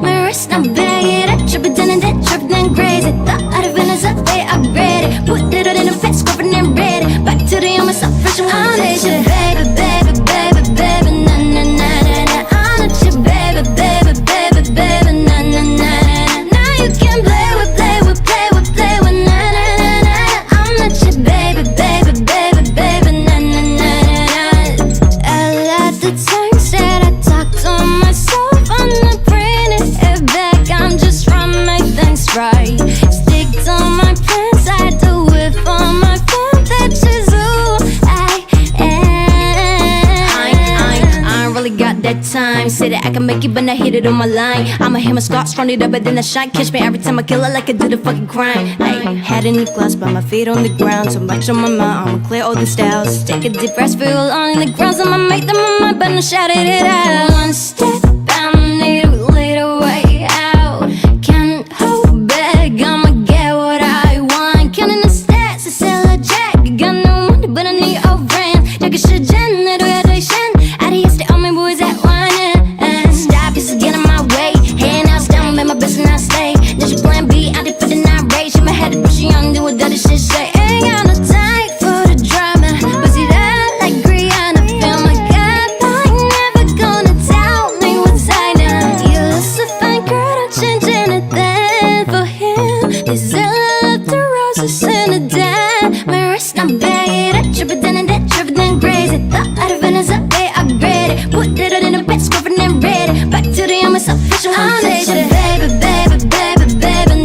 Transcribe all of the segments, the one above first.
My wrist, I'm bag it up, tripping down and that, tripping down crazy. Thought I'd have been as up, they upgraded. Put it all in a fast, scrubbing and ready. Back to the on myself, fresh and foundation. Baby, baby, baby, baby, na na na na na. I'm not your baby, baby, baby, baby, na na na na. Now you can play with, play with, play with, play with, na na na na. I'm not your baby, baby, baby, baby, na na na na. I let the times that I talked to myself on the I'm just trying to make things right. Stick to my plans, I do it for my fam. That's just who I am. I ain't really got that time. Say that I can make it, but I hit it on my line. I'ma hit my scotch, run it up, but then I shine. Catch me every time I kill it like I do the fucking crime. Ay, head in the glass, but my feet on the ground. So much on my mind, I'ma clear all the styles. Take a deep breath, feel on the ground. I'ma make them on my but I shouted it out. One step, I'ma need a little way out. I'ma get what I want. Counting the stats, I sell a jack. Got no money, but I need your friends. 저기 시즌, graduation. 아리에스, all my boys at one. Stop, this is getting my way. Handouts down, make my best and I stay. There's your plan B, I did for the night race. She my head, but she young, do what other shit say. Ain't got no time for the drama. But see that like Rihanna. Feel my God, but I ain't never gonna tell me what's I know. You look so fine, girl, don't change anything for him. Is it love the roses in the den? My wrist, I'm bag it up, tripping down and that, tripping down crazy. Thought I'd have been as up, they upgraded. Put it all in a bed, scrubbing and ready. Back to the on myself, fish and foundation. Baby, baby, baby, baby,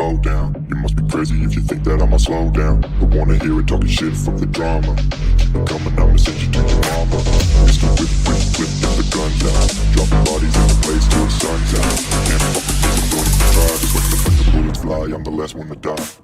go down. You must be crazy if you think that I'ma slow down. Don't wanna hear it talking shit, fuck the drama. Keep it coming, I'ma send you to your mama. Mr. Whip, whip, whip, get the guns out. Dropping bodies in the place till the sun's out. Can't fuck with this, I'm going to try. Just when the bullets fly, I'm the last one to die.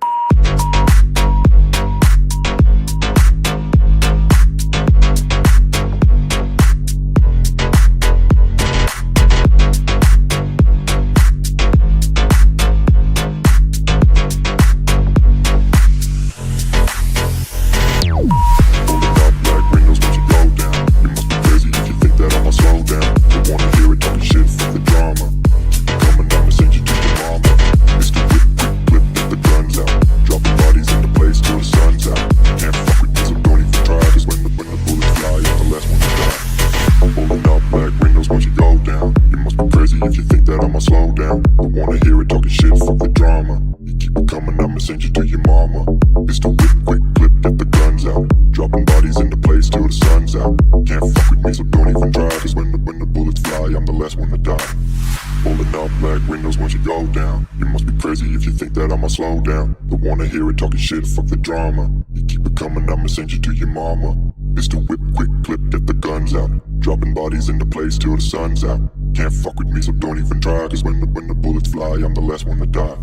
Slow down, don't wanna hear it talking shit, fuck the drama. You keep it coming, I'ma send you to your mama. Mr. Whip, quick clip, get the guns out. Dropping bodies into place till the sun's out. Can't fuck with me, so don't even try. Cause when the bullets fly, I'm the last one to die.